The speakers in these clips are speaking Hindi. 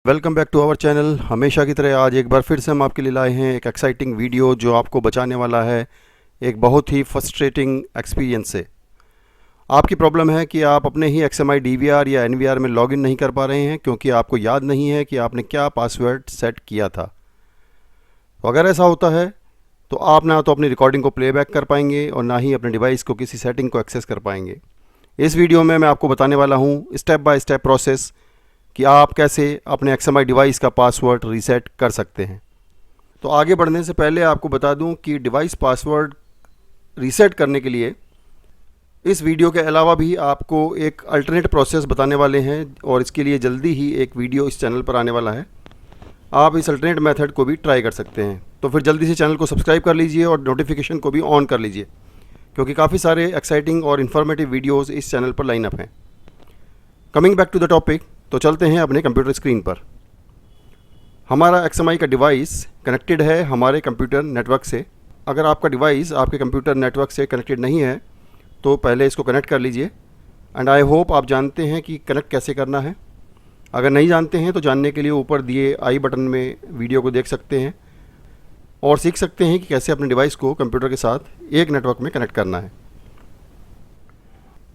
Welcome back to our channel. हमेशा की तरह आज एक बार फिर से हम आपके लिए लाए हैं एक एक्साइटिंग वीडियो जो आपको बचाने वाला है एक बहुत ही फ्रस्ट्रेटिंग एक्सपीरियंस से। आपकी प्रॉब्लम है कि आप अपने ही XMI DVR या NVR में लॉगिन नहीं कर पा रहे हैं क्योंकि आपको याद नहीं है कि आपने क्या पासवर्ड सेट किया था। तो अगर ऐसा होता है तो आप ना तो अपनी रिकॉर्डिंग को प्लेबैक कर पाएंगे और ना ही अपने डिवाइस को किसी सेटिंग को एक्सेस कर पाएंगे। इस वीडियो में मैं आपको बताने वाला हूँ स्टेप बाय स्टेप प्रोसेस कि आप कैसे अपने XMI डिवाइस का पासवर्ड रीसेट कर सकते हैं। तो आगे बढ़ने से पहले आपको बता दूं कि डिवाइस पासवर्ड रीसेट करने के लिए इस वीडियो के अलावा भी आपको एक अल्टरनेट प्रोसेस बताने वाले हैं और इसके लिए जल्दी ही एक वीडियो इस चैनल पर आने वाला है। आप इस अल्टरनेट मेथड को भी ट्राई कर सकते हैं। तो फिर जल्दी से चैनल को सब्सक्राइब कर लीजिए और नोटिफिकेशन को भी ऑन कर लीजिए क्योंकि काफ़ी सारे एक्साइटिंग और इन्फॉर्मेटिव वीडियोज़ इस चैनल पर लाइन अप हैं। Coming back to the topic, तो चलते हैं अपने कंप्यूटर स्क्रीन पर। हमारा XMI का डिवाइस कनेक्टेड है हमारे कंप्यूटर नेटवर्क से। अगर आपका डिवाइस आपके कंप्यूटर नेटवर्क से कनेक्टेड नहीं है तो पहले इसको कनेक्ट कर लीजिए। एंड आई होप आप जानते हैं कि कनेक्ट कैसे करना है। अगर नहीं जानते हैं तो जानने के लिए ऊपर दिए आई बटन में वीडियो को देख सकते हैं और सीख सकते हैं कि कैसे अपने डिवाइस को कंप्यूटर के साथ एक नेटवर्क में कनेक्ट करना है।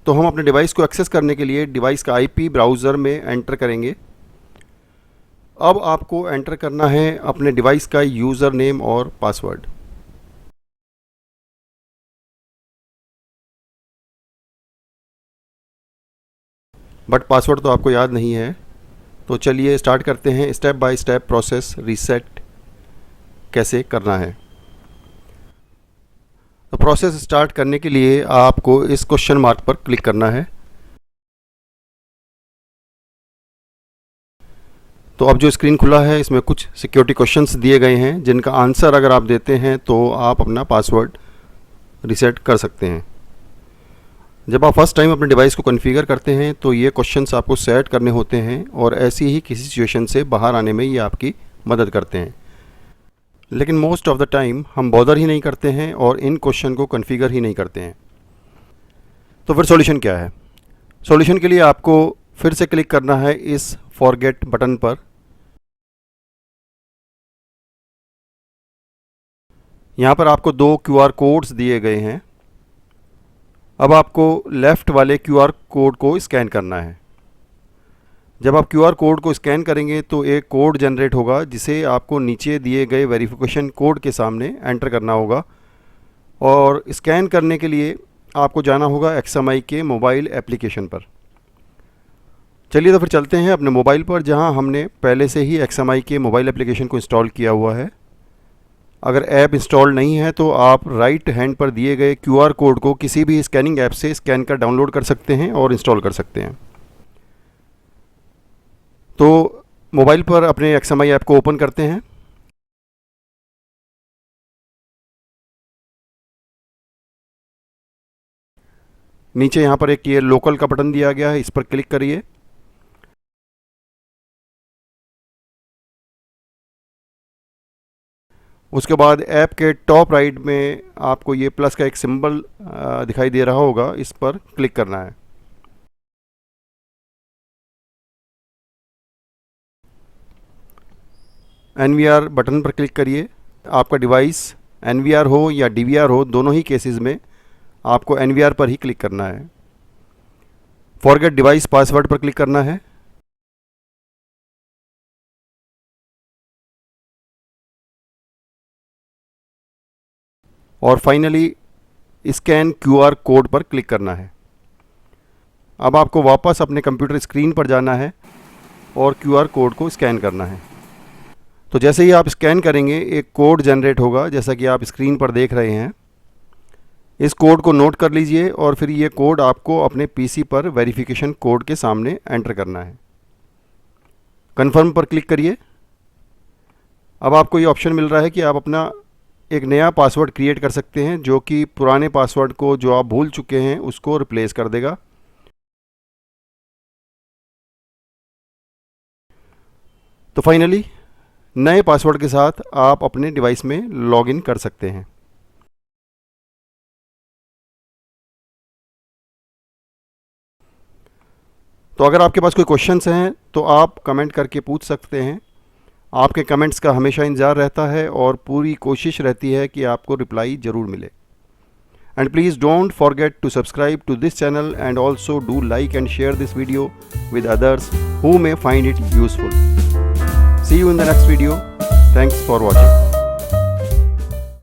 तो हम अपने डिवाइस को एक्सेस करने के लिए डिवाइस का IP ब्राउज़र में एंटर करेंगे। अब आपको एंटर करना है अपने डिवाइस का यूज़र नेम और पासवर्ड। बट पासवर्ड तो आपको याद नहीं है। तो चलिए स्टार्ट करते हैं step by step process reset कैसे करना है। तो प्रोसेस स्टार्ट करने के लिए आपको इस क्वेश्चन मार्क पर क्लिक करना है। तो अब जो स्क्रीन खुला है इसमें कुछ सिक्योरिटी क्वेश्चंस दिए गए हैं जिनका आंसर अगर आप देते हैं तो आप अपना पासवर्ड रीसेट कर सकते हैं। जब आप फर्स्ट टाइम अपने डिवाइस को कॉन्फ़िगर करते हैं तो ये क्वेश्चंस आपको सेट करने होते हैं और ऐसी ही किसी सिचुएशन से बाहर आने में ये आपकी मदद करते हैं। लेकिन मोस्ट ऑफ द टाइम हम बॉदर ही नहीं करते हैं और इन क्वेश्चन को कॉन्फ़िगर ही नहीं करते हैं। तो फिर सॉल्यूशन क्या है? सॉल्यूशन के लिए आपको फिर से क्लिक करना है इस फॉरगेट बटन पर। यहाँ पर आपको 2 QR कोड्स दिए गए हैं। अब आपको लेफ़्ट वाले QR कोड को स्कैन करना है। जब आप QR कोड को स्कैन करेंगे तो एक कोड जनरेट होगा जिसे आपको नीचे दिए गए वेरिफिकेशन कोड के सामने एंटर करना होगा और स्कैन करने के लिए आपको जाना होगा XMI के मोबाइल एप्लीकेशन पर। चलिए तो फिर चलते हैं अपने मोबाइल पर जहां हमने पहले से ही XMI के मोबाइल एप्लीकेशन को इंस्टॉल किया हुआ है। अगर ऐप इंस्टॉल नहीं है तो आप राइट हैंड पर दिए गए QR कोड को किसी भी स्कैनिंग ऐप से स्कैन कर डाउनलोड कर सकते हैं और इंस्टॉल कर सकते हैं। तो मोबाइल पर अपने XMI ऐप को ओपन करते हैं। नीचे यहाँ पर एक ये लोकल का बटन दिया गया है, इस पर क्लिक करिए। उसके बाद ऐप के टॉप राइट में आपको ये प्लस का एक सिंबल दिखाई दे रहा होगा, इस पर क्लिक करना है। NVR बटन पर क्लिक करिए। आपका डिवाइस NVR हो या DVR हो, दोनों ही केसेस में आपको NVR पर ही क्लिक करना है। फॉरगेट डिवाइस पासवर्ड पर क्लिक करना है। और फाइनली स्कैन QR कोड पर क्लिक करना है। अब आपको वापस अपने कंप्यूटर स्क्रीन पर जाना है और QR कोड को स्कैन करना है। तो जैसे ही आप स्कैन करेंगे एक कोड जनरेट होगा जैसा कि आप स्क्रीन पर देख रहे हैं। इस कोड को नोट कर लीजिए और फिर ये कोड आपको अपने PC पर वेरिफिकेशन कोड के सामने एंटर करना है। कन्फर्म पर क्लिक करिए। अब आपको ये ऑप्शन मिल रहा है कि आप अपना एक नया पासवर्ड क्रिएट कर सकते हैं जो कि पुराने पासवर्ड को जो आप भूल चुके हैं उसको रिप्लेस कर देगा। तो फाइनली नए पासवर्ड के साथ आप अपने डिवाइस में लॉगिन कर सकते हैं। तो अगर आपके पास कोई क्वेश्चंस हैं तो आप कमेंट करके पूछ सकते हैं। आपके कमेंट्स का हमेशा इंतज़ार रहता है और पूरी कोशिश रहती है कि आपको रिप्लाई ज़रूर मिले। And please don't forget to subscribe to this channel and also do like and share this video with others who may find it useful. See you in the next video. Thanks for watching.